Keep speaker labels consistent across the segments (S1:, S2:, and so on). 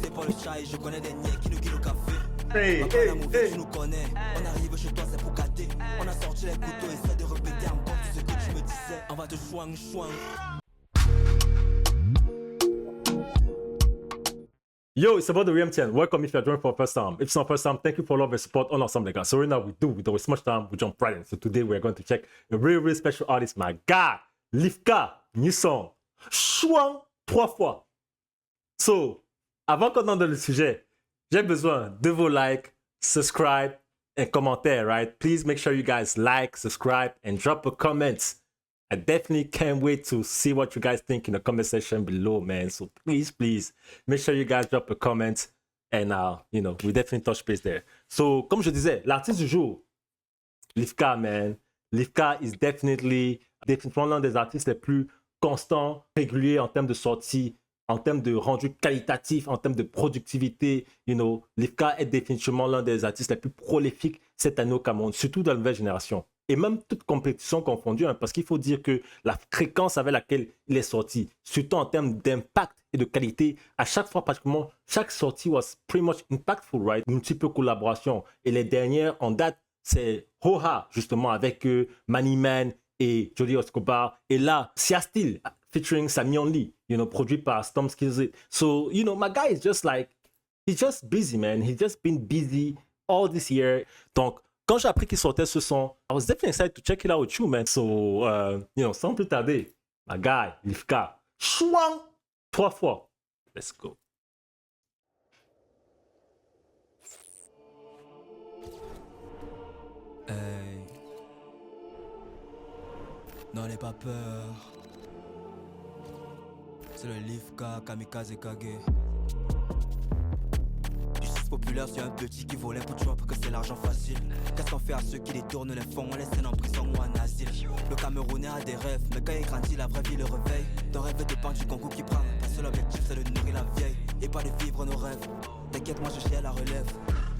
S1: Sponsorisé par le chai, je connais des niais qui nous guident au café.
S2: Hey,
S1: Papa, la
S2: hey,
S1: mauvaise,
S2: hey.
S1: tu nous connais. On arrive chez toi, c'est pour gâter. On a sorti les couteaux, essaie de répéter encore tout ce que tu me disais. On va te chouang chouang.
S2: Yo, it's about the RMTN. Welcome if you're joining for the first time. If it's not first time, thank you for love and support on Ensemble les gars. So right now we don't waste much time, we jump right in. So today we're going to check a really special artist, my guy, Lifka, new song. Chouang 3 fois. So, avant qu'on entre dans le sujet, j'ai besoin de vos likes, subscribe, and commentaires, right? Please make sure you guys like, subscribe, and drop a comment. I definitely can't wait to see what you guys think in the comment section below, man. So please, make sure you guys drop a comment and, we definitely touch base there. So, comme je disais, l'artiste du jour, Lifka, man. Lifka is definitely l'un des artistes les plus constants, réguliers en termes de sortie, en termes de rendu qualitatif, en termes de productivité. Lifka est définitivement l'un des artistes les plus prolifiques cette année au Cameroun, surtout dans la nouvelle génération. Et même toute compétition confondue, hein, parce qu'il faut dire que la fréquence avec laquelle il est sorti, surtout en termes d'impact et de qualité, à chaque fois, pratiquement, chaque sortie was pretty much impactful, right? Multiples collaborations. Et les dernières en date, c'est Hoha, justement, avec Money Man et Jody Escobar. Et là, Sia Steel, featuring Samion Lee, produit par Storm Skillset. So, my guy is just like, he's just busy, man. He's just been busy all this year. Donc, quand j'ai appris qu'il sortait ce son, I was definitely excited to check it out with you, man. So, sans plus tarder, my guy, Lifka, chouang, 3 fois. Let's go.
S1: Hey. N'en aie pas peur. C'est le Lifka, Kamikaze Kage. Populaire sur un petit qui volait pour Trump que c'est l'argent facile. Qu'est-ce qu'on fait à ceux qui détournent les fonds, on les scène en prison ou en asile. Le Camerounais a des rêves, mais quand il grandit la vraie vie le réveille. Ton rêve dépend du concours qui prend. Ton seul objectif c'est de nourrir la vieille et pas de vivre nos rêves. T'inquiète moi je cherche la relève.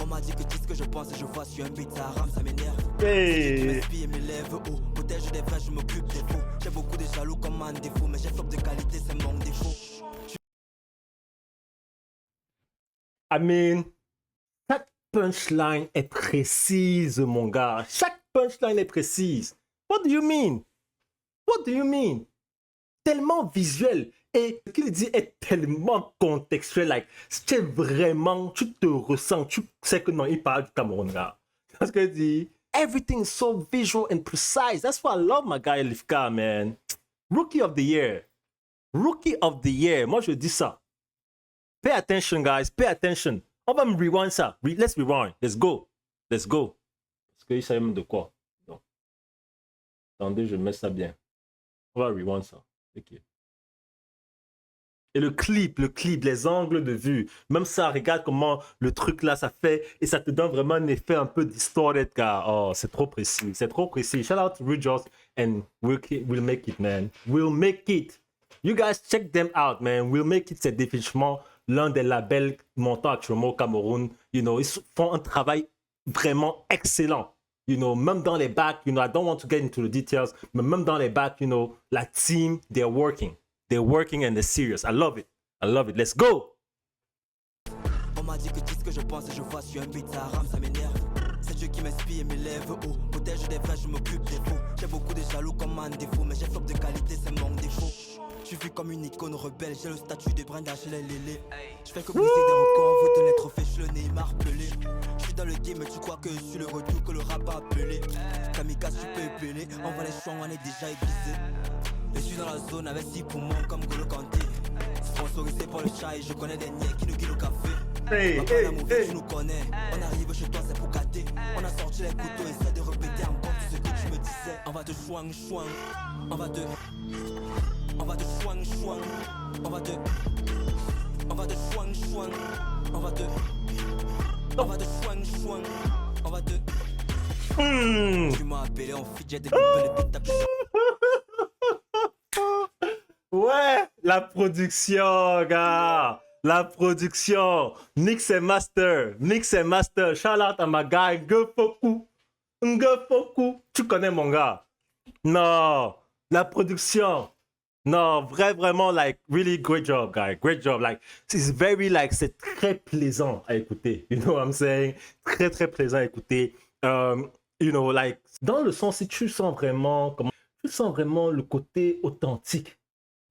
S1: On m'a dit que dis ce que je pense et je vois sur un beat ça rame, ça m'énerve.
S2: Hey.
S1: Je m'inspire et m'élève haut. Protège des vrais, je m'occupe des faux. J'ai beaucoup de jaloux comme un défaut, mais j'ai flop de qualité, c'est mon défaut.
S2: I mean, chaque punchline est précise, mon gars. Chaque punchline est précise. What do you mean? What do you mean? Tellement visuel. Et ce qu'il dit est tellement contextuel. Like, c'est vraiment, tu te ressens, tu sais que non, il parle du Cameroun, là. Parce qu'il dit, everything is so visual and precise. That's why I love my guy Lifka, man. Rookie of the year. Rookie of the year. Moi, je dis ça. Pay attention, guys. Pay attention. On va me rewind ça. Let's rewind. Let's go. Let's go. Parce qu'il savait même de quoi. Donc. Attendez, je mets ça bien. On va rewind ça. Ok. Et le clip, les angles de vue. Même ça, regarde comment le truc là, ça fait. Et ça te donne vraiment un effet un peu distorted, car oh, c'est trop précis. C'est trop précis. Shout out to Rujos and we'll make it, man. We'll make it. You guys check them out, man. We'll make it, c'est définitivement l'un des labels montants actuellement au Cameroun. Ils font un travail vraiment excellent. Même dans les backs, I don't want to get into the details, mais même dans les backs, la team, they're working. They're working and they're serious. I love it. I love it. Let's go.
S1: On m'a dit que dis ce que je pense et je vois sur un beat ça rame, ça m'énerve. C'est Dieu qui m'inspire et m'élève haut. Protège des vrais, je m'occupe des faux. J'ai beaucoup de jaloux comme un défaut, mais j'ai flop de qualité, c'est mon défaut. Je suis vu comme une icône rebelle, j'ai le statut de brin d'Achille et Lélé. Je fais que briser des records, vous donner trophée, je suis le Neymar pelé. Je suis dans le game, tu crois que je suis le retour que le rap a appelé. Kamikaze, tu peux épeler, on va les champs, on est déjà aiguisé. Je suis dans la zone avec 6 poumons comme Golo Kanté. Sponsorisé par le chai, je connais des niais qui nous guident au café. Papa, la mauvaise, tu nous connais. On arrive chez toi, c'est pour gâter. On a sorti les couteaux, essaie de répéter encore tout ce que tu me disais. On va te chouang chouang. On va te chouang chouang. On va te chouang chouang. On va te chouang chouang. On va te Tu m'as appelé en fit, j'ai découpé le beat, t'as pu.
S2: Ouais, la production, gars. La production. Mix et master. Mix et master. Shout out à ma guy. Ngefoku. Tu connais mon gars. Non. La production. Non, vraiment, like, really great job, guy. Great job. Like, it's very, like, c'est très plaisant à écouter. You know what I'm saying? Très, très plaisant à écouter. You know, like, dans le sens, si tu sens vraiment, tu sens vraiment le côté authentique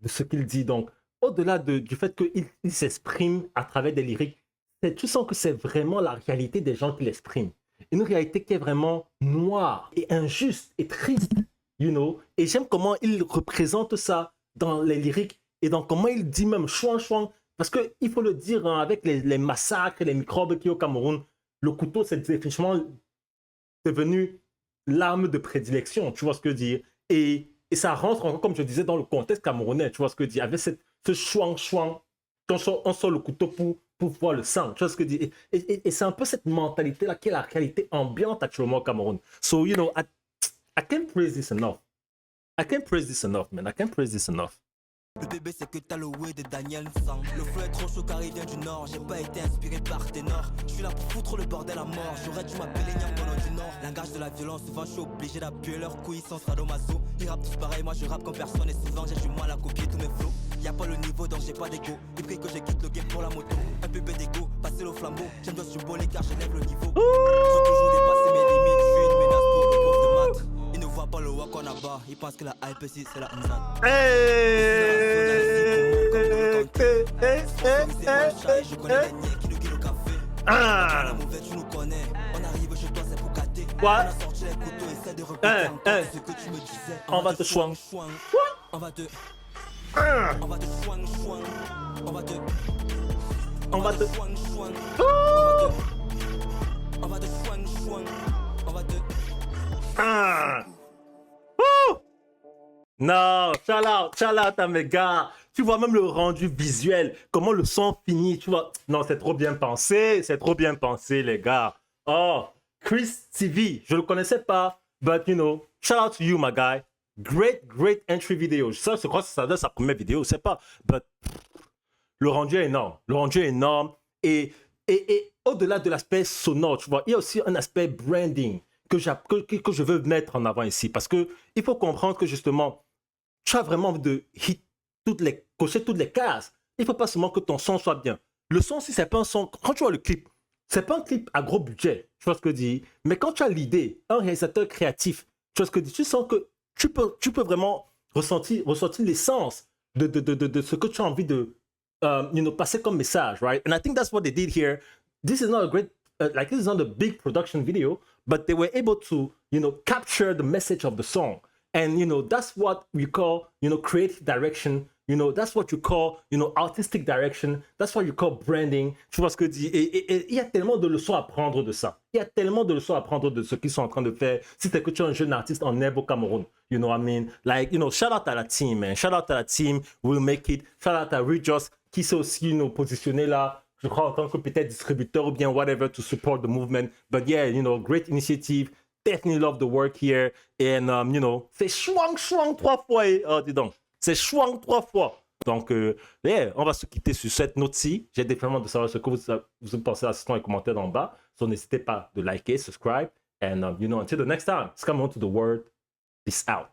S2: de ce qu'il dit. Donc, au-delà du fait qu'il s'exprime à travers des lyriques, tu sens que c'est vraiment la réalité des gens qui l'expriment. Une réalité qui est vraiment noire et injuste et triste, you know. Et j'aime comment il représente ça dans les lyriques et dans comment il dit même chouan chouan. Parce qu'il faut le dire, hein, avec les massacres et les microbes qui au Cameroun, le couteau, c'est définitivement devenu l'arme de prédilection, tu vois ce que je veux dire. Et ça rentre encore, comme je disais, dans le contexte camerounais, tu vois ce que je dis, avec ce chouan chouan, quand on sort le couteau pour voir le sang, tu vois ce que je dis. Et c'est un peu cette mentalité-là qui est la réalité ambiante actuellement au Cameroun. So, you know, I can't praise this enough. I can't praise this enough, man. I can't praise this enough.
S1: Le bébé c'est que t'as le way de Daniel Sang. Le flow est trop chaud car il vient du nord. J'ai pas été inspiré par ténor. Je suis là pour foutre le bordel à mort. J'aurais dû m'appeler Nyambono du Nord. Langage de la violence, souvent je suis obligé d'appuyer leurs couilles sans sadomaso. Ils rappent tous pareil, moi je rappe comme personne. Et souvent j'ai du mal à copier tous mes flows. Y'a pas le niveau donc j'ai pas d'égo. Ils prient que je quitte le game pour la moto. Un bébé d'égo, passer le flambeau. J'aime bien symbolique car j'élève le niveau. Je veux toujours dépasser mes limites. Je suis une menace pour le prof de maths. Ils ne voient pas le wak on a bas. Ils pensent que la hype ici c'est la nzat. Je connais les niais qui nous guident au café. La mauvaise tu nous connais. On arrive chez toi c'est pour gâter. On a sorti les couteaux essaie de représenter encore ce que tu me disais.
S2: On va te chouang.
S1: On va te chouang chouang. On va te chouang chouang. On va te chouang chouang. On va te
S2: Non, shout out à mes gars. Tu vois même le rendu visuel, comment le son finit, tu vois. Non, c'est trop bien pensé, les gars. Oh, Chris TV, je le connaissais pas, but you know, shout out to you, my guy. Great entry video. Ça, je crois que ça doit être sa première vidéo, je sais pas, but le rendu est énorme. Et au-delà de l'aspect sonore, tu vois, il y a aussi un aspect branding que je veux mettre en avant ici, parce que il faut comprendre que justement, tu as vraiment envie de cocher toutes les cases. Il ne faut pas seulement que ton son soit bien. Le son, si c'est pas un son, quand tu vois le clip, c'est pas un clip à gros budget, tu vois ce que je dis. Mais quand tu as l'idée, un réalisateur créatif, tu vois ce que je dis, tu sens que tu peux vraiment ressentir l'essence de ce que tu as envie de passer comme message, right? And I think that's what they did here. This is not a great, this is not a big production video, but they were able to, capture the message of the song. And, that's what we call, creative direction. That's what you call, artistic direction. That's what you call branding. Tu vois ce que je dis? Et il y a tellement de leçons à prendre de ça. Il y a tellement de leçons à prendre de ce qu'ils sont en train de faire. Si t'es que tu es un jeune artiste en herbe au Cameroun, you know what I mean? Like, shout out à la team, man. Shout out à la team. We'll make it. Shout out à Rejoice, qui s'est aussi, positionné là, je crois, en tant que peut-être distributeur ou bien whatever to support the movement. But yeah, great initiative. Definitely love the work here. And, c'est chouang 3 fois. Oh, dis donc. C'est chouang 3 fois. Donc, yeah, on va se quitter sur cette note-ci. J'ai définitivement de savoir ce que vous pensez à ce dans les commentaires en bas. So, n'hésitez pas de liker, subscribe. And, until the next time, it's come on to the word. Peace out.